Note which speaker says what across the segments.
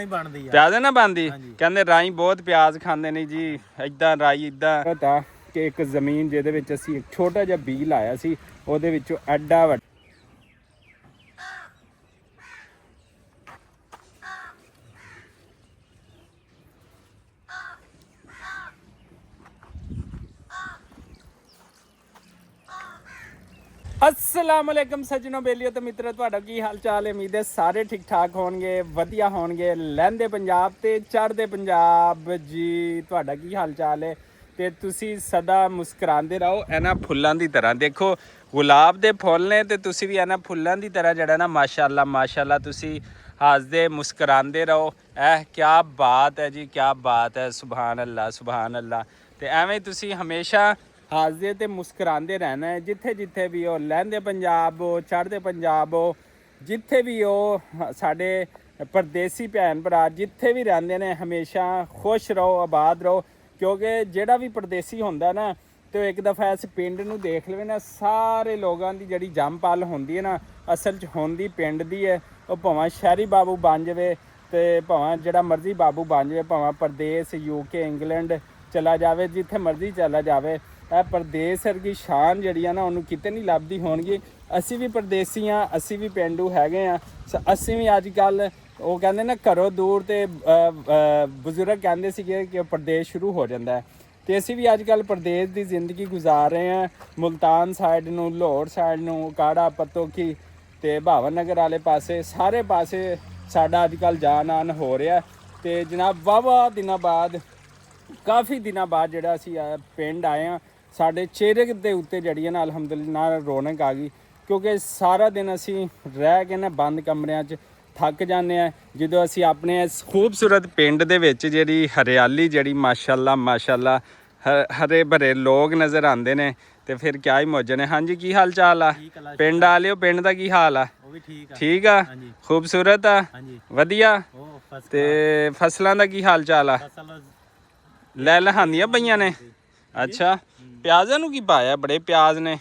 Speaker 1: ਪਿਆਜ਼ ਨਾ ਬਣਦੀ ਕਹਿੰਦੇ ਰਾਈ ਬਹੁਤ ਪਿਆਜ਼ ਖਾਂਦੇ ਨੇ ਜੀ। ਇਦਾਂ ਰਾਈ ਇਦਾਂ ਤਾਂ ਕਿ ਇੱਕ ਜ਼ਮੀਨ ਜਿਹਦੇ ਵਿੱਚ ਅਸੀਂ ਇੱਕ ਛੋਟਾ ਜਿਹਾ ਬੀਜ ਲਾਇਆ ਸੀ ਉਹਦੇ ਵਿੱਚੋਂ ਐਡਾ ਵੱਡਾ अस्सलामुअलैकुम सज्जनों बेलियो तो मित्रों ਤੁਹਾਡਾ ਕੀ ਹਾਲ ਚਾਲ ਹੈ। ਉਮੀਦ ਹੈ ਸਾਰੇ ਠੀਕ ਠਾਕ ਹੋਣਗੇ, ਵਧੀਆ ਹੋਣਗੇ। ਲਹਿੰਦੇ ਪੰਜਾਬ ਤੇ ਚੜ੍ਹਦੇ ਪੰਜਾਬ ਜੀ, ਤੁਹਾਡਾ ਕੀ ਹਾਲ ਚਾਲ ਹੈ ਤੇ ਤੁਸੀਂ ਸਦਾ ਮੁਸਕਰਾਉਂਦੇ ਰਹੋ ਇਹਨਾਂ ਫੁੱਲਾਂ ਦੀ ਤਰ੍ਹਾਂ। ਦੇਖੋ ਗੁਲਾਬ ਦੇ ਫੁੱਲ ਨੇ ਤੇ ਤੁਸੀਂ ਵੀ ਇਹਨਾਂ ਫੁੱਲਾਂ ਦੀ ਤਰ੍ਹਾਂ ਜਿਹੜਾ ਨਾ ਮਾਸ਼ਾਅੱਲਾ ਮਾਸ਼ਾਅੱਲਾ ਤੁਸੀਂ ਹੱਸਦੇ ਮੁਸਕਰਾਉਂਦੇ ਰਹੋ। ਇਹ ਕੀ ਬਾਤ ਹੈ ਜੀ, ਕੀ ਬਾਤ ਹੈ। ਸੁਭਾਨ ਅੱਲਾ ਸੁਭਾਨ ਅੱਲਾ। ਤੇ ਐਵੇਂ ਤੁਸੀਂ ਹਮੇਸ਼ਾ ਹੱਸਦੇ ਤੇ ਮੁਸਕਰਾਉਂਦੇ ਰਹਿਣਾ ਹੈ। ਜਿੱਥੇ ਜਿੱਥੇ ਵੀ ਹੋ, ਲਹਿੰਦੇ ਪੰਜਾਬ ਹੋ, ਚੜ੍ਹਦੇ ਪੰਜਾਬ ਹੋ, ਜਿੱਥੇ ਵੀ ਹੋ, ਸਾਡੇ ਪਰਦੇਸੀ ਭੈਣ ਭਰਾ ਜਿੱਥੇ ਵੀ ਰਹਿੰਦੇ ਨੇ ਹਮੇਸ਼ਾ ਖੁਸ਼ ਰਹੋ, ਆਬਾਦ ਰਹੋ। ਕਿਉਂਕਿ ਜਿਹੜਾ ਵੀ ਪਰਦੇਸੀ ਹੁੰਦਾ ਨਾ ਤੇ ਇੱਕ ਦਫਾ ਇਸ ਪਿੰਡ ਨੂੰ ਦੇਖ ਲਵੇ ਨਾ, ਸਾਰੇ ਲੋਕਾਂ ਦੀ ਜਿਹੜੀ ਜੰਮ ਪਲ ਹੁੰਦੀ ਹੈ ਨਾ ਅਸਲ 'ਚ ਹੁੰਦੀ ਪਿੰਡ ਦੀ ਹੈ। ਉਹ ਭਾਵੇਂ ਸ਼ਹਿਰੀ ਬਾਬੂ ਬਣ ਜਾਵੇ ਤੇ ਭਾਵੇਂ ਜਿਹੜਾ ਮਰਜ਼ੀ ਬਾਬੂ ਬਣ ਜਾਵੇ, ਭਾਵੇਂ ਪਰਦੇਸ UK ਇੰਗਲੈਂਡ ਚਲਾ ਜਾਵੇ, ਜਿੱਥੇ ਮਰਜ਼ੀ ਚਲਾ ਜਾਵੇ, ਇਹ ਪਰਦੇਸ ਵਰਗੀ ਸ਼ਾਨ ਜਿਹੜੀ ਆ ਨਾ ਉਹਨੂੰ ਕਿਤੇ ਨਹੀਂ ਲੱਭਦੀ ਹੋਣਗੀ। ਅਸੀਂ ਵੀ ਪਰਦੇਸੀ ਹਾਂ, ਅਸੀਂ ਵੀ ਪੇਂਡੂ ਹੈਗੇ ਹਾਂ। ਅਸੀਂ ਵੀ ਅੱਜ ਕੱਲ੍ਹ ਉਹ ਕਹਿੰਦੇ ਨਾ ਘਰੋਂ ਦੂਰ ਤੇ ਬਜ਼ੁਰਗ ਕਹਿੰਦੇ ਸੀਗੇ ਕਿ ਪਰਦੇਸ ਸ਼ੁਰੂ ਹੋ ਜਾਂਦਾ ਹੈ। ਤੇ ਅਸੀਂ ਵੀ ਅੱਜ ਕੱਲ੍ਹ ਪਰਦੇਸ ਦੀ ਜ਼ਿੰਦਗੀ ਗੁਜ਼ਾਰ ਰਹੇ ਹਾਂ। ਮੁਲਤਾਨ ਸਾਈਡ ਨੂੰ, ਲਾਹੌਰ ਸਾਈਡ ਨੂੰ, ਕਾੜਾ ਪਤੋਕੀ ਤੇ ਭਾਵਨ ਨਗਰ ਵਾਲੇ ਪਾਸੇ, ਸਾਰੇ ਪਾਸੇ ਸਾਡਾ ਅੱਜ ਕੱਲ੍ਹ ਜਾਣ ਆਉਣ ਹੋ ਰਿਹਾ। ਤੇ ਜਨਾਬ ਵਾਹਵਾ ਦਿਨਾਂ ਬਾਅਦ, ਕਾਫੀ ਦਿਨਾਂ ਬਾਅਦ ਜਿਹੜਾ ਅਸੀਂ ਪਿੰਡ ਆਏ ਹਾਂ, ਸਾਡੇ ਚਿਹਰੇ ਦੇ ਉੱਤੇ ਜਿਹੜੀ ਹੈ ਨਾ ਅਲਹਮਦੁਲਿਲਾ ਰੌਣਕ ਆ ਗਈ। ਕਿਉਂਕਿ ਸਾਰਾ ਦਿਨ ਅਸੀਂ ਰਹਿ ਕੇ ਨਾ ਬੰਦ ਕਮਰਿਆਂ 'ਚ ਥੱਕ ਜਾਂਦੇ ਹਾਂ। ਜਦੋਂ ਅਸੀਂ ਆਪਣੇ ਇਸ ਖੂਬਸੂਰਤ ਪਿੰਡ ਦੇ ਵਿੱਚ ਜਿਹੜੀ ਹਰਿਆਲੀ ਜਿਹੜੀ ਮਾਸ਼ਾਅੱਲਾ ਮਾਸ਼ਾਅੱਲਾ ਹਰੇ ਭਰੇ ਲੋਕ ਨਜ਼ਰ ਆਉਂਦੇ ਨੇ ਤੇ ਫਿਰ ਕਿਆ ਹੀ ਮੌਜ ਨੇ। ਹਾਂਜੀ ਕੀ ਹਾਲ ਚਾਲ ਆ ਪਿੰਡ ਵਾਲਿਓ? ਪਿੰਡ ਦਾ ਕੀ ਹਾਲ ਆ? ਠੀਕ ਆ, ਖੂਬਸੂਰਤ ਆ, ਵਧੀਆ। ਤੇ ਫਸਲਾਂ ਦਾ ਕੀ ਹਾਲ ਚਾਲ ਆ? ਲੈ ਲਹਾਂਦੀਆਂ ਪਈਆਂ ਨੇ। ਅੱਛਾ, ਪਿਆਜ਼ਾਂ ਨੂੰ ਕੀ ਪਾਇਆ? ਬੜੇ ਪਿਆਜ਼ ਨੇ।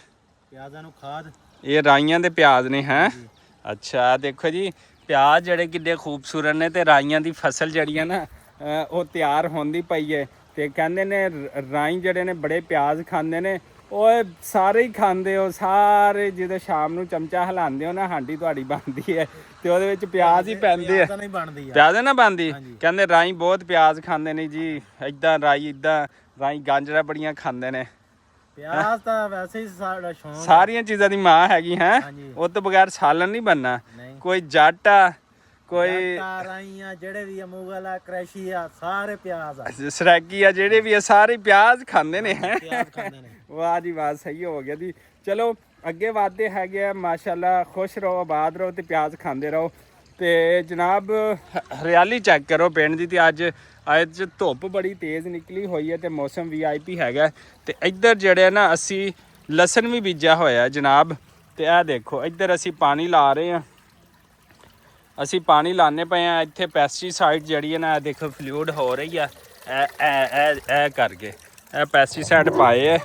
Speaker 2: ਪਿਆਜ਼ਾਂ ਨੂੰ ਖਾਦ, ਇਹ
Speaker 1: ਰਾਈਆਂ ਦੇ ਪਿਆਜ਼ ਨੇ ਹੈ। ਅੱਛਾ ਦੇਖੋ ਜੀ, ਪਿਆਜ਼ ਜਿਹੜੇ ਕਿੱਡੇ ਖੂਬਸੂਰਤ ਨੇ ਤੇ ਰਾਈਆਂ ਦੀ ਫਸਲ ਜਿਹੜੀ ਆ ਨਾ ਉਹ ਤਿਆਰ ਹੁੰਦੀ ਪਈ ਹੈ। ਤੇ ਕਹਿੰਦੇ ਨੇ ਰਾਈ ਜਿਹੜੇ ਨੇ ਬੜੇ ਪਿਆਜ਼ ਖਾਂਦੇ ਨੇ। ਉਹ ਸਾਰੇ ਹੀ ਖਾਂਦੇ ਹੋ, ਸਾਰੇ ਜਦੋਂ ਸ਼ਾਮ ਨੂੰ ਚਮਚਾ ਹਿਲਾਉਂਦੇ ਹੋ ਨਾ ਹਾਂਡੀ ਤੁਹਾਡੀ ਬਣਦੀ ਹੈ ਤੇ ਉਹਦੇ ਵਿੱਚ ਪਿਆਜ਼ ਹੀ ਪੈਂਦੇ ਆ। ਪਿਆਜ਼ ਨਾ ਬਣਦੀ, ਕਹਿੰਦੇ ਰਾਈ ਬਹੁਤ ਪਿਆਜ਼ ਖਾਂਦੇ ਨੇ ਜੀ। ਇਦਾਂ ਰਾਈ ਗਾਂਜਰਾਂ ਬੜੀਆਂ ਖਾਂਦੇ ਨੇ।
Speaker 2: ਪਿਆਜ਼ ਤਾਂ ਵੈਸੇ ਹੀ ਸਾਡਾ ਸ਼ੌਂਕ,
Speaker 1: ਸਾਰੀਆਂ ਚੀਜ਼ਾਂ ਦੀ ਮਾਂ ਹੈਗੀ ਹੈ। ਉਹ ਤੋਂ ਬਗੈਰ ਸਾਲਨ ਨਹੀਂ ਬਣਨਾ। ਕੋਈ ਜੱਟ ਆ, ਕੋਈ
Speaker 2: ਰਾਈਆਂ ਜਿਹੜੇ ਵੀ ਮੁਗਲ ਆ, ਕਰੈਸ਼ੀ ਆ, ਸਾਰੇ ਪਿਆਜ਼ ਆ,
Speaker 1: ਸਰਾਗੀ ਆ, ਜਿਹੜੇ ਵੀ ਆ ਸਾਰੇ ਪਿਆਜ਼ ਖਾਂਦੇ ਨੇ ਹੈ। ਵਾਹ ਜੀ ਵਾਹ, ਸਹੀ ਹੋ ਗਿਆ ਜੀ। ਚਲੋ ਅੱਗੇ ਵਧਦੇ ਹੈਗੇ ਆ ਮਾਸ਼ਾਅੱਲਾ। ਖੁਸ਼ ਰਹੋ, ਆਬਾਦ ਰਹੋ ਤੇ ਪਿਆਜ਼ ਖਾਂਦੇ ਰਹੋ। ਤੇ ਜਨਾਬ ਹਰਿਆਲੀ ਚੈੱਕ ਕਰੋ ਪਿੰਡ ਦੀ। ਤੇ ਅੱਜ ਧੁੱਪ ਬੜੀ ਤੇਜ਼ ਨਿਕਲੀ ਹੋਈ ਹੈ ਤੇ ਮੌਸਮ VIP ਹੈਗਾ। ਤੇ ਇੱਧਰ ਜਿਹੜੇ ਨਾ ਅਸੀਂ ਲਸਣ ਵੀ ਬੀਜਿਆ ਹੋਇਆ ਜਨਾਬ। ਤੇ ਇਹ ਦੇਖੋ ਇੱਧਰ ਅਸੀਂ ਪਾਣੀ ਲਾ ਰਹੇ ਹਾਂ। ਅਸੀਂ ਪਾਣੀ ਲਾਣੇ ਪਏ ਹਾਂ। ਇੱਥੇ ਪੈਸਟੀਸਾਈਡ ਜਿਹੜੀ ਹੈ ਨਾ ਇਹ ਦੇਖੋ ਫਲੂਇਡ ਹੋ ਰਹੀ ਆ। ਇਹ ਕਰਕੇ ਇਹ ਪੈਸਟੀਸਾਈਡ ਪਾਏ ਹੈ।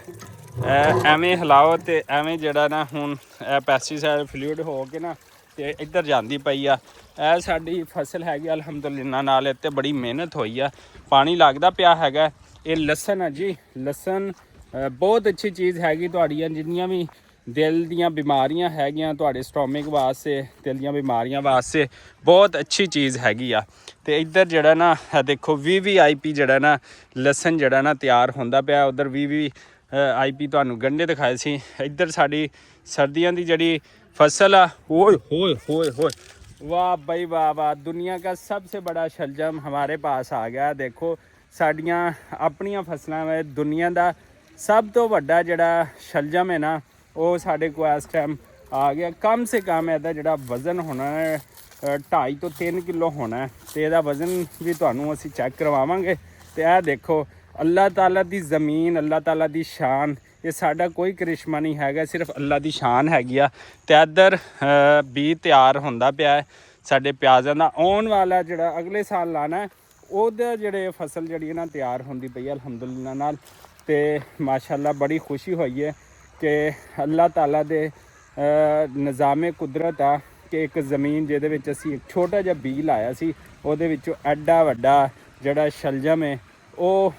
Speaker 1: ਐਵੇਂ ਹਿਲਾਓ ਤੇ ਐਵੇਂ ਜਿਹੜਾ ਨਾ ਹੁਣ ਇਹ ਪੈਸਟੀਸਾਈਡ ਫਲੂਇਡ ਹੋ ਕੇ ਨਾ ਤੇ ਇੱਧਰ ਜਾਂਦੀ ਪਈ ਆ। ਇਹ ਸਾਡੀ ਫਸਲ ਹੈਗੀ ਅਲਹਮਦੁਲਿਲਾ। ਨਾਲ ਇੱਥੇ ਬੜੀ ਮਿਹਨਤ ਹੋਈ ਆ, ਪਾਣੀ ਲੱਗਦਾ ਪਿਆ ਹੈਗਾ। ਇਹ ਲਸਣ ਆ ਜੀ, ਲਸਣ ਬਹੁਤ ਅੱਛੀ ਚੀਜ਼ ਹੈਗੀ ਤੁਹਾਡੀਆਂ ਜਿੰਨੀਆਂ ਵੀ ਦਿਲ ਦੀਆਂ ਬਿਮਾਰੀਆਂ ਹੈਗੀਆਂ, ਤੁਹਾਡੇ ਸਟੋਮਿਕ ਵਾਸਤੇ, ਦਿਲ ਦੀਆਂ ਬਿਮਾਰੀਆਂ ਵਾਸਤੇ ਬਹੁਤ ਅੱਛੀ ਚੀਜ਼ ਹੈਗੀ ਆ। ਤੇ ਇੱਧਰ ਜਿਹੜਾ ਨਾ ਦੇਖੋ VVIP ਜਿਹੜਾ ਨਾ ਲਸਣ ਜਿਹੜਾ ਨਾ ਤਿਆਰ ਹੁੰਦਾ ਪਿਆ। ਉਧਰ VVIP ਤੁਹਾਨੂੰ ਗੰਢੇ ਦਿਖਾਏ ਸੀ। ਇੱਧਰ ਸਾਡੀ ਸਰਦੀਆਂ ਦੀ ਜਿਹੜੀ फसल ਆ। ओए होए होए होए, वाह भाई वाह वाह, दुनिया का सबसे बड़ा शलजम हमारे पास आ गया। देखो ਸਾਡੀਆਂ ਆਪਣੀਆਂ ਫਸਲਾਂ ਵਿੱਚ ਦੁਨੀਆ ਦਾ ਸਭ ਤੋਂ ਵੱਡਾ ਜਿਹੜਾ ਸ਼ਲਜਮ ਹੈ ਨਾ ਉਹ ਸਾਡੇ ਕੋਲ ਇਸ ਟਾਈਮ ਆ ਗਿਆ। ਕਮ ਸੇ ਕਮ ਇਹਦਾ ਜਿਹੜਾ ਵਜ਼ਨ ਹੋਣਾ ਹੈ 2.5 ਤੋਂ 3 ਕਿਲੋ ਹੋਣਾ। ਤੇ ਇਹਦਾ ਵਜ਼ਨ ਵੀ ਤੁਹਾਨੂੰ ਅਸੀਂ ਚੈੱਕ ਕਰਵਾਵਾਂਗੇ। ਤੇ ਇਹ ਦੇਖੋ ਅੱਲਾਹ ਤਾਲਾ ਦੀ ਜ਼ਮੀਨ, ਅੱਲਾਹ ਤਾਲਾ ਦੀ ਸ਼ਾਨ। ਇਹ ਸਾਡਾ ਕੋਈ ਕਰਿਸ਼ਮਾ ਨਹੀਂ ਹੈਗਾ, ਸਿਰਫ ਅੱਲਾ ਦੀ ਸ਼ਾਨ ਹੈਗੀ ਆ। ਤੇ ਇੱਧਰ ਬੀਜ ਤਿਆਰ ਹੁੰਦਾ ਪਿਆ ਸਾਡੇ ਪਿਆਜ਼ਾਂ ਦਾ। ਆਉਣ ਵਾਲਾ ਜਿਹੜਾ ਅਗਲੇ ਸਾਲ ਲਾਣਾ ਉਹਦਾ ਜਿਹੜੇ ਫਸਲ ਜਿਹੜੀ ਨਾ ਤਿਆਰ ਹੁੰਦੀ ਪਈ ਅਲਹਮਦੁਲਿਲਾ ਨਾਲ। ਤੇ ਮਾਸ਼ਾਅੱਲਾ ਬੜੀ ਖੁਸ਼ੀ ਹੋਈ ਹੈ ਕਿ ਅੱਲਾਹ ਤਾਲਾ ਦੇ ਨਿਜ਼ਾਮੇ ਕੁਦਰਤ ਆ ਕਿ ਇੱਕ ਜ਼ਮੀਨ ਜਿਹਦੇ ਵਿੱਚ ਅਸੀਂ ਇੱਕ ਛੋਟਾ ਜਿਹਾ ਬੀਜ ਲਾਇਆ ਸੀ, ਉਹਦੇ ਵਿੱਚੋਂ ਐਡਾ ਵੱਡਾ ਜਿਹੜਾ ਸ਼ਲਜਮ ਹੈ ਉਹ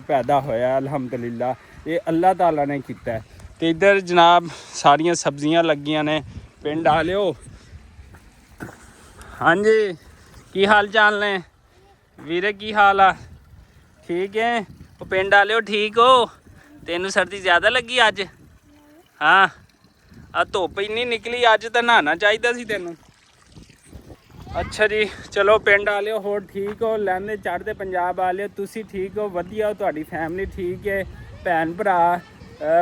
Speaker 1: ਪੈਦਾ ਹੋਇਆ। ਅਲਹਮਦੁਲਿਲਾ, ਇਹ ਅੱਲਾਹ ਤਾਲਾ ਨੇ ਕੀਤਾ। ਤੇ ਇੱਧਰ ਜਨਾਬ ਸਾਰੀਆਂ ਸਬਜ਼ੀਆਂ ਲੱਗੀਆਂ ਨੇ। ਪਿੰਡ ਆ ਲਿਓ। ਹਾਂਜੀ, ਕੀ ਹਾਲ ਚਾਲ ਨੇ ਵੀਰੇ? ਕੀ ਹਾਲ ਆ? ਠੀਕ ਹੈ। ਉਹ ਪਿੰਡ ਆ ਲਿਓ। ਠੀਕ ਹੋ? ਤੈਨੂੰ ਸਰਦੀ ਜ਼ਿਆਦਾ ਲੱਗੀ ਅੱਜ? ਹਾਂ, ਆ ਧੁੱਪ ਇੰਨੀ ਨਿਕਲੀ ਅੱਜ, ਤਾਂ ਨਹਾਉਣਾ ਚਾਹੀਦਾ ਸੀ ਤੈਨੂੰ। ਅੱਛਾ ਜੀ, ਚਲੋ ਪਿੰਡ ਆ ਲਿਓ। ਹੋਰ ਠੀਕ ਹੋ? ਲਹਿੰਦੇ ਚੜ੍ਹਦੇ ਪੰਜਾਬ ਆ ਲਿਓ। ਤੁਸੀਂ ਠੀਕ ਹੋ? ਵਧੀਆ ਹੋ? ਤੁਹਾਡੀ ਫੈਮਿਲੀ ਠੀਕ ਹੈ? ਭੈਣ ਭਰਾ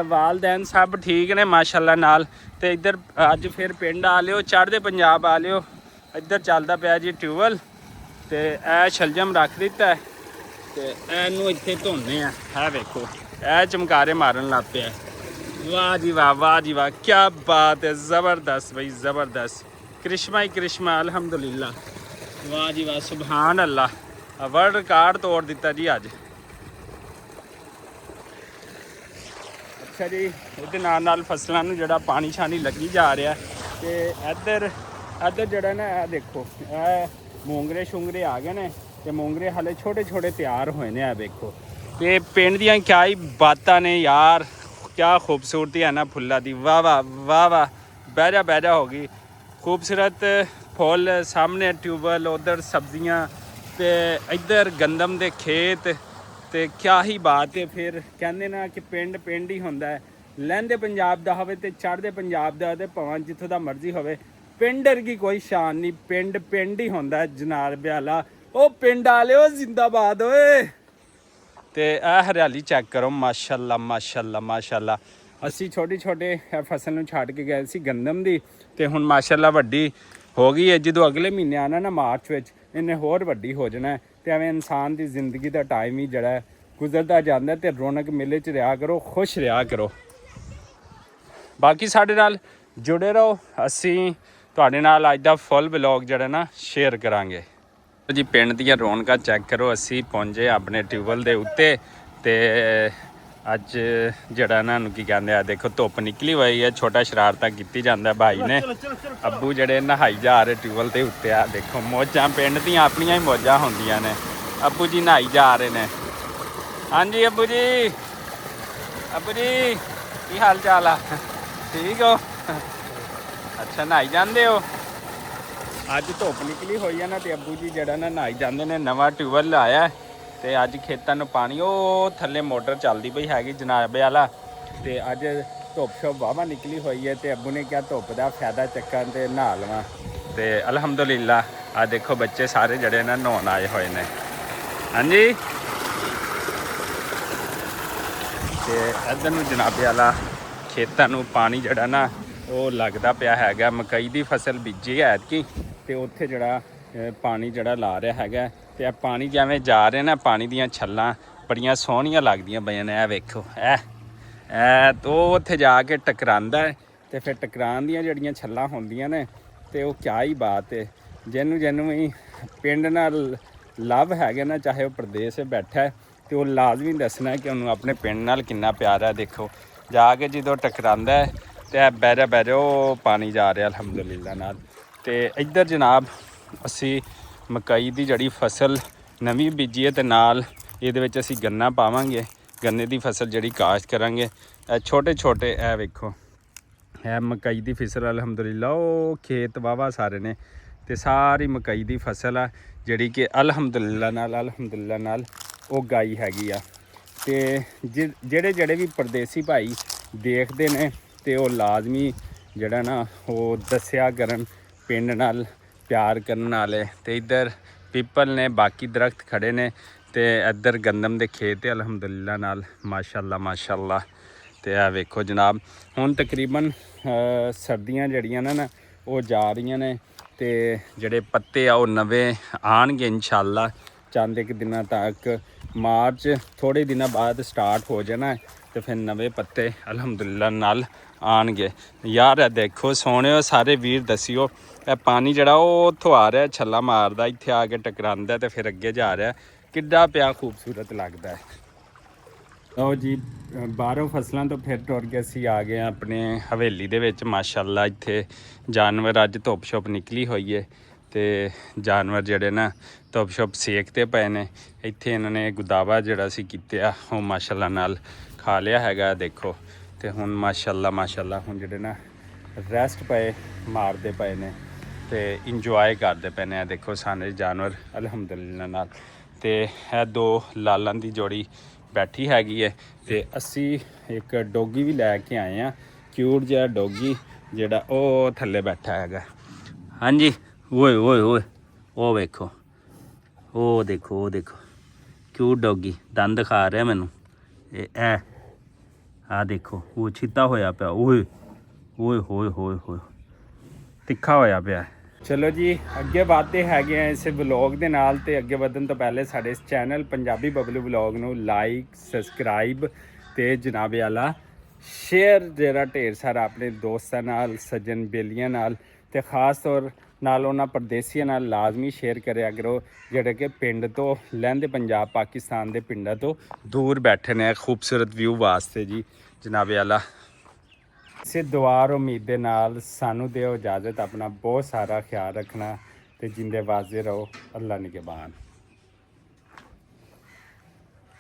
Speaker 1: ਵਾਲਦੈਨ ਸਭ ਠੀਕ ਨੇ ਮਾਸ਼ਾਅੱਲਾ ਨਾਲ। ਤੇ ਇੱਧਰ ਅੱਜ ਫਿਰ ਪਿੰਡ ਆ ਲਿਓ, ਚੜ੍ਹਦੇ ਪੰਜਾਬ ਆ ਲਿਓ। ਇੱਧਰ ਚੱਲਦਾ ਪਿਆ ਜੀ ਟਿਊਬਵੈੱਲ, ਤੇ ਇਹ ਸ਼ਲਜਮ ਰੱਖ ਦਿੱਤਾ ਤੇ ਇਹਨੂੰ ਇੱਥੇ ਧੋਂਦੇ ਆ। ਇਹ ਵੇਖੋ, ਇਹ ਚਮਕਾਰੇ ਮਾਰਨ ਲੱਗ ਪਿਆ। ਵਾਹ ਜੀ ਵਾਹ, ਵਾਹ ਜੀ ਵਾਹ, ਕੀ ਬਾਤ ਹੈ, ਜ਼ਬਰਦਸਤ ਬਈ ਜ਼ਬਰਦਸਤ, ਕ੍ਰਿਸ਼ਮਾ ਹੀ ਕ੍ਰਿਸ਼ਮਾ, ਅਲਹਮਦੁਲਿਲਾ। ਵਾਹ ਜੀ ਵਾਹ, ਸੁਬਹਾਨ ਅੱਲਾ, ਵਰਲਡ ਰਿਕਾਰਡ ਤੋੜ ਦਿੱਤਾ ਜੀ ਅੱਜ। ਅੱਛਾ ਜੀ, ਇਹਦੇ ਨਾਲ ਨਾਲ ਫਸਲਾਂ ਨੂੰ ਜਿਹੜਾ ਪਾਣੀ ਛਾਣੀ ਲੱਗੀ ਜਾ ਰਿਹਾ। ਤੇ ਇੱਧਰ ਜਿਹੜਾ ਨਾ ਇਹ ਦੇਖੋ, ਇਹ ਮੋਂਗਰੇ ਸ਼ੁੰਗਰੇ ਆ ਗਏ ਨੇ, ਤੇ ਮੋਂਗਰੇ ਹਾਲੇ ਛੋਟੇ ਛੋਟੇ ਤਿਆਰ ਹੋਏ ਨੇ। ਇਹ ਵੇਖੋ, ਤੇ ਪਿੰਡ ਦੀਆਂ ਕਿਆ ਹੀ ਬਾਤਾਂ ਨੇ ਯਾਰ, ਕਿਆ ਖੂਬਸੂਰਤੀ ਹੈ ਨਾ ਫੁੱਲਾਂ ਦੀ। ਵਾਹ ਵਾਹ ਵਾਹ ਵਾਹ, ਬਹਿ ਜਾ ਹੋ ਗਈ। ਖੂਬਸੂਰਤ ਫੁੱਲ, ਸਾਹਮਣੇ ਟਿਊਬਵੈੱਲ, ਉਧਰ ਸਬਜ਼ੀਆਂ, ਤੇ ਇੱਧਰ ਗੰਦਮ ਦੇ ਖੇਤ। ਤੇ ਕਿਆ ਹੀ ਬਾਤ ਹੈ। ਫਿਰ ਕਹਿੰਦੇ ਨਾ ਕਿ ਪਿੰਡ ਪਿੰਡ ਹੀ ਹੁੰਦਾ ਹੈ। ਲਹਿੰਦੇ ਪੰਜਾਬ ਦਾ ਹੋਵੇ ਤੇ ਚੜ੍ਹਦੇ ਪੰਜਾਬ ਦਾ, ਤੇ ਭਾਵੇਂ ਜਿੱਥੋਂ ਦਾ ਮਰਜ਼ੀ ਹੋਵੇ, ਪਿੰਡ ਵਰਗੀ ਕੋਈ ਸ਼ਾਨ ਨਹੀਂ। ਪਿੰਡ ਪਿੰਡ ਹੀ ਹੁੰਦਾ ਜਨਾਬ ਵਾਲਾ। ਉਹ ਪਿੰਡ ਵਾਲਿਓ ਜ਼ਿੰਦਾਬਾਦ ਓਏ। ਤੇ ਇਹ ਹਰਿਆਲੀ ਚੈੱਕ ਕਰੋ, ਮਾਸ਼ਾਅੱਲਾ ਮਾਸ਼ਾਅੱਲਾ ਮਾਸ਼ਾਅੱਲਾ। ਅਸੀਂ ਛੋਟੇ ਫਸਲ ਨੂੰ ਛੱਡ ਕੇ ਗਏ ਸੀ ਗੰਦਮ ਦੀ, ਤੇ ਹੁਣ ਮਾਸ਼ਾਅੱਲਾ ਵੱਡੀ ਹੋ ਗਈ ਹੈ। ਜਦੋਂ ਅਗਲੇ ਮਹੀਨੇ ਆਣਾ ਨਾ ਮਾਰਚ ਵਿੱਚ, ਇਹਨੇ ਹੋਰ ਵੱਡੀ ਹੋ ਜਾਣਾ। ਤੇ ਐਵੇਂ ਇਨਸਾਨ ਦੀ ਜ਼ਿੰਦਗੀ ਦਾ ਟਾਈਮ ਹੀ ਜਿਹੜਾ ਗੁਜ਼ਰਦਾ ਜਾਂਦਾ। ਤੇ ਰੌਣਕ ਮੇਲੇ 'ਚ ਰਿਹਾ ਕਰੋ, ਖੁਸ਼ ਰਿਹਾ ਕਰੋ। ਬਾਕੀ ਸਾਡੇ ਨਾਲ ਜੁੜੇ ਰਹੋ, ਅਸੀਂ ਤੁਹਾਡੇ ਨਾਲ ਅੱਜ ਦਾ ਫੁੱਲ ਵਲੌਗ ਜਿਹੜਾ ਨਾ ਸ਼ੇਅਰ ਕਰਾਂਗੇ ਜੀ। ਪਿੰਡ ਦੀਆਂ ਰੌਣਕਾਂ ਚੈੱਕ ਕਰੋ। ਅਸੀਂ ਪਹੁੰਚੇ ਆਪਣੇ ਟਿਊਬਵੈੱਲ ਦੇ ਉੱਤੇ, ਤੇ ਅੱਜ ਜਿਹੜਾ ਇਹਨਾਂ ਨੂੰ ਕੀ ਕਹਿੰਦੇ ਆ, ਦੇਖੋ ਧੁੱਪ ਨਿਕਲੀ ਹੋਈ ਹੈ। ਛੋਟਾ ਸ਼ਰਾਰਤਾਂ ਕੀਤੀ ਜਾਂਦਾ ਭਾਈ ਨੇ। ਅੱਬੂ ਜਿਹੜੇ ਨਹਾਈ ਜਾ ਰਹੇ ਟਿਊਬਵੈੱਲ ਦੇ ਉੱਤੇ। ਆ ਦੇਖੋ ਮੌਜਾਂ, ਪਿੰਡ ਦੀਆਂ ਆਪਣੀਆਂ ਹੀ ਮੌਜਾਂ ਹੁੰਦੀਆਂ ਨੇ। ਅੱਬੂ ਜੀ ਨਹਾਈ ਜਾ ਰਹੇ ਨੇ। ਹਾਂਜੀ ਅੱਬੂ ਜੀ, ਅੱਬੂ ਜੀ ਕੀ ਹਾਲ ਚਾਲ ਆ? ਠੀਕ ਹੋ? ਅੱਛਾ, ਨਹਾਈ ਜਾਂਦੇ ਹੋ? ਅੱਜ ਧੁੱਪ ਨਿਕਲੀ ਹੋਈ ਹੈ ਨਾ, ਤੇ ਅੱਬੂ ਜੀ ਜਿਹੜਾ ਨਾ ਨਹਾਈ ਜਾਂਦੇ ਨੇ। ਨਵਾਂ ਟਿਊਬਵੈੱਲ ਲਾਇਆ, ਤੇ ਅੱਜ ਖੇਤਾਂ ਨੂੰ ਪਾਣੀ, ਉਹ ਥੱਲੇ ਮੋਟਰ ਚੱਲਦੀ ਪਈ ਹੈਗੀ ਜਨਾਬ ਵਾਲਾ। ਤੇ ਅੱਜ ਧੁੱਪ ਸ਼ੁੱਪ ਵਾਹਵਾ ਨਿਕਲੀ ਹੋਈ ਹੈ, ਤੇ ਅੱਬੂ ਨੇ ਕਿਹਾ ਧੁੱਪ ਦਾ ਫਾਇਦਾ ਚੱਕਣ ਤੇ ਨਹਾ ਲਵਾਂ। ਤੇ ਅਲਹਮਦੁਲਿਲਾ, ਆ ਦੇਖੋ ਬੱਚੇ ਸਾਰੇ ਜਿਹੜੇ ਨਾ ਨਹਾਉਣ ਆਏ ਹੋਏ ਨੇ। ਹਾਂਜੀ, ਤੇ ਇੱਧਰ ਨੂੰ ਜਨਾਬ ਵਾਲਾ ਖੇਤਾਂ ਨੂੰ ਪਾਣੀ ਜਿਹੜਾ ਨਾ ਉਹ ਲੱਗਦਾ ਪਿਆ ਹੈਗਾ। ਮਕਈ ਦੀ ਫਸਲ ਬੀਜੀ ਹੈ ਐਤਕੀ, ਤੇ ਉੱਥੇ ਜਿਹੜਾ ਪਾਣੀ ਜਿਹੜਾ ਲਾ ਰਿਹਾ ਹੈਗਾ। ਤੇ ਇਹ ਪਾਣੀ ਜਿਵੇਂ ਜਾ ਰਿਹਾ ਨਾ, ਪਾਣੀ ਦੀਆਂ ਛੱਲਾਂ ਬੜੀਆਂ ਸੋਹਣੀਆਂ ਲੱਗਦੀਆਂ ਪਈਆਂ ਨੇ। ਇਹ ਵੇਖੋ, ਇਹ ਤੋਂ ਉੱਥੇ ਜਾ ਕੇ ਟਕਰਾਉਂਦਾ, ਤੇ ਫਿਰ ਟਕਰਾਉਣ ਦੀਆਂ ਜਿਹੜੀਆਂ ਛੱਲਾਂ ਹੁੰਦੀਆਂ ਨੇ, ਤੇ ਉਹ ਕਿਆ ਹੀ ਬਾਤ ਹੈ। ਜਿਹਨੂੰ ਵੀ ਪਿੰਡ ਨਾਲ ਲਵ ਹੈਗੇ ਨਾ, ਚਾਹੇ ਉਹ ਪ੍ਰਦੇਸ਼ ਬੈਠਾ, ਤੇ ਉਹ ਲਾਜ਼ਮੀ ਦੱਸਣਾ ਕਿ ਉਹਨੂੰ ਆਪਣੇ ਪਿੰਡ ਨਾਲ ਕਿੰਨਾ ਪਿਆਰ ਹੈ। ਦੇਖੋ ਜਾ ਕੇ ਜਦੋਂ ਟਕਰਾਉਂਦਾ, ਤੇ ਇਹ ਬਹਿ ਜਾ ਉਹ ਪਾਣੀ ਜਾ ਰਿਹਾ ਅਲਹਮਦੁਲਿਲਾ ਨਾਲ। ਤੇ ਇੱਧਰ ਜਨਾਬ ਅਸੀਂ ਮਕਈ ਦੀ ਜਿਹੜੀ ਫਸਲ ਨਵੀਂ ਬੀਜੀ ਹੈ, ਤੇ ਨਾਲ ਇਹਦੇ ਵਿੱਚ ਅਸੀਂ ਗੰਨਾ ਪਾਵਾਂਗੇ। ਗੰਨੇ ਦੀ ਫਸਲ ਜਿਹੜੀ ਕਾਸ਼ਤ ਕਰਾਂਗੇ। ਇਹ ਛੋਟੇ ਇਹ ਵੇਖੋ, ਇਹ ਮਕਈ ਦੀ ਫਸਲ ਅਲਹਮਦੁਲਿਲਾ। ਉਹ ਖੇਤ ਵਾਹਵਾ ਸਾਰੇ ਨੇ, ਤੇ ਸਾਰੀ ਮਕਈ ਦੀ ਫਸਲ ਆ ਜਿਹੜੀ ਕਿ ਅਲਹਮਦੁਲਿਲਾ ਨਾਲ ਉਹ ਗਾਈ ਹੈਗੀ ਆ। ਤੇ ਜਿਹੜੇ ਵੀ ਪਰਦੇਸੀ ਭਾਈ ਦੇਖਦੇ ਨੇ, ਤੇ ਉਹ ਲਾਜ਼ਮੀ ਜਿਹੜਾ ਨਾ ਉਹ ਦੱਸਿਆ ਕਰਨ, ਪਿੰਡ ਨਾਲ ਪਿਆਰ ਕਰਨ ਵਾਲੇ। ਤੇ ਇੱਧਰ ਪੀਪਲ ਨੇ, ਬਾਕੀ ਦਰਖਤ ਖੜੇ ਨੇ, ਤੇ ਇੱਧਰ ਗੰਦਮ ਦੇ ਖੇਤ ਹੈ ਅਲਹਮਦੁਲਿਲਾ ਨਾਲ, ਮਾਸ਼ਾਅੱਲਾ ਮਾਸ਼ਾਅੱਲਾ। ਤੇ ਇਹ ਵੇਖੋ ਜਨਾਬ, ਹੁਣ ਤਕਰੀਬਨ ਸਰਦੀਆਂ ਜਿਹੜੀਆਂ ਨਾ ਉਹ ਜਾ ਰਹੀਆਂ ਨੇ, ਤੇ ਜਿਹੜੇ ਪੱਤੇ ਆ ਉਹ ਨਵੇਂ ਆਉਣਗੇ ਇਨਸ਼ਾਅੱਲਾ ਚੰਦ ਇੱਕ ਦਿਨਾਂ ਤੱਕ। ਮਾਰਚ ਥੋੜ੍ਹੇ ਦਿਨਾਂ ਬਾਅਦ ਸਟਾਰਟ ਹੋ ਜਾਣਾ, ਤੇ ਫਿਰ ਨਵੇਂ ਪੱਤੇ ਅਲਹਮਦੁਲਿਲਾ ਨਾਲ ਆਉਣਗੇ। ਯਾਰ ਇਹ ਦੇਖੋ ਸੋਹਣਿਓ, ਸਾਰੇ ਵੀਰ ਦੱਸਿਓ, ਇਹ ਪਾਣੀ ਜਿਹੜਾ ਉਹ ਉੱਥੋਂ ਆ ਰਿਹਾ, ਛੱਲਾ ਮਾਰਦਾ, ਇੱਥੇ ਆ ਕੇ ਟਕਰਾਉਂਦਾ, ਤੇ ਫਿਰ ਅੱਗੇ ਜਾ ਰਿਹਾ। ਕਿੱਡਾ ਪਿਆ ਖੂਬਸੂਰਤ ਲੱਗਦਾ ਹੈ। ਲਓ ਜੀ ਬਾਹਰੋਂ ਫਸਲਾਂ ਤੋਂ ਫਿਰ ਟੁਰ ਕੇ ਅਸੀਂ ਆ ਗਏ ਹਾਂ ਆਪਣੇ ਹਵੇਲੀ ਦੇ ਵਿੱਚ। ਮਾਸ਼ਾਅੱਲਾ ਇੱਥੇ ਜਾਨਵਰ ਅੱਜ ਧੁੱਪ ਛੁੱਪ ਨਿਕਲੀ ਹੋਈ ਹੈ ਤੇ ਜਾਨਵਰ ਜਿਹੜੇ ਨਾ ਧੁੱਪ ਛੁੱਪ ਸੇਕਦੇ ਪਏ ਨੇ। ਇੱਥੇ ਇਹਨਾਂ ਨੇ ਗੁਦਾਵਾ ਜਿਹੜਾ ਸੀ ਕੀਤੇ ਉਹ ਮਾਸ਼ਾਅੱਲਾ ਨਾਲ ਖਾ ਲਿਆ ਹੈਗਾ ਦੇਖੋ। ਤੇ ਹੁਣ ਮਾਸ਼ਾਅੱਲਾ ਹੁਣ ਜਿਹੜੇ ਨਾ ਰੈਸਟ ਪਏ ਮਾਰਦੇ ਪਏ ਨੇ ਤੇ ਇੰਜੋਏ ਕਰਦੇ ਪਏ ਨੇ। ਦੇਖੋ ਸਾਰੇ ਜਾਨਵਰ ਅਲਹਮਦੁਲਿਲਾ ਨਾਲ। ਤੇ ਇਹ ਦੋ ਲਾਲਾਂ ਦੀ ਜੋੜੀ ਬੈਠੀ ਹੈਗੀ ਹੈ ਤੇ ਅਸੀਂ ਇੱਕ ਡੋਗੀ ਵੀ ਲੈ ਕੇ ਆਏ ਆ, ਕਿਊਟ ਜਿਹਾ ਡੋਗੀ ਜਿਹੜਾ ਉਹ ਥੱਲੇ ਬੈਠਾ ਹੈਗਾ। ਹਾਂਜੀ ਓਏ ਓਏ ਓਏ ਉਹ ਵੇਖੋ, ਉਹ ਦੇਖੋ ਕਿਊਟ ਡੋਗੀ ਦੰਦ ਖਾ ਰਿਹਾ ਮੈਨੂੰ। ਇਹ ਆ ਦੇਖੋ ਉਹ ਛਿੱਤਾ ਹੋਇਆ ਪਿਆ, ਓਏ ਓਏ ਹੋਏ ਹੋਏ ਹੋਏ ਤਿੱਖਾ ਹੋਇਆ ਪਿਆ। ਚਲੋ ਜੀ ਅੱਗੇ ਵਧਦੇ ਹੈਗੇ ਆ ਇਸ ਵਲੌਗ ਦੇ ਨਾਲ। ਤੇ ਅੱਗੇ ਵਧਣ ਤੋਂ ਪਹਿਲੇ ਸਾਡੇ ਇਸ ਚੈਨਲ ਪੰਜਾਬੀ ਬਬਲੂ ਵਲੌਗ ਨੂੰ ਲਾਈਕ ਸਬਸਕ੍ਰਾਈਬ ਤੇ ਜਨਾਬੇ ਆਲਾ ਸ਼ੇਅਰ ਜਿਹੜਾ ਢੇਰ ਸਾਰਾ ਆਪਣੇ ਦੋਸਤਾਂ ਨਾਲ ਸੱਜਣ ਬੇਲੀਆਂ ਨਾਲ ਤੇ ਖ਼ਾਸ ਤੌਰ ਨਾਲ ਉਹਨਾਂ ਪਰਦੇਸੀਆਂ ਨਾਲ ਲਾਜ਼ਮੀ ਸ਼ੇਅਰ ਕਰਿਆ ਕਰੋ ਜਿਹੜੇ ਕਿ ਪਿੰਡ ਤੋਂ ਲਹਿੰਦੇ ਪੰਜਾਬ ਪਾਕਿਸਤਾਨ ਦੇ ਪਿੰਡਾਂ ਤੋਂ ਦੂਰ ਬੈਠੇ ਨੇ ਖੂਬਸੂਰਤ ਵਿਊ ਵਾਸਤੇ ਜੀ ਜਨਾਬੇ ਆਲਾ। ਇਸੇ ਦੁਆ ਔਰ ਉਮੀਦ ਦੇ ਨਾਲ ਸਾਨੂੰ ਦਿਓ ਇਜਾਜ਼ਤ। ਆਪਣਾ ਬਹੁਤ ਸਾਰਾ ਖਿਆਲ ਰੱਖਣਾ ਤੇ ਜਿੰਦੇ ਵਾਜ਼ੇ ਰਹੋ। ਅੱਲਾ ਨਿਗਹਿਬਾਨ।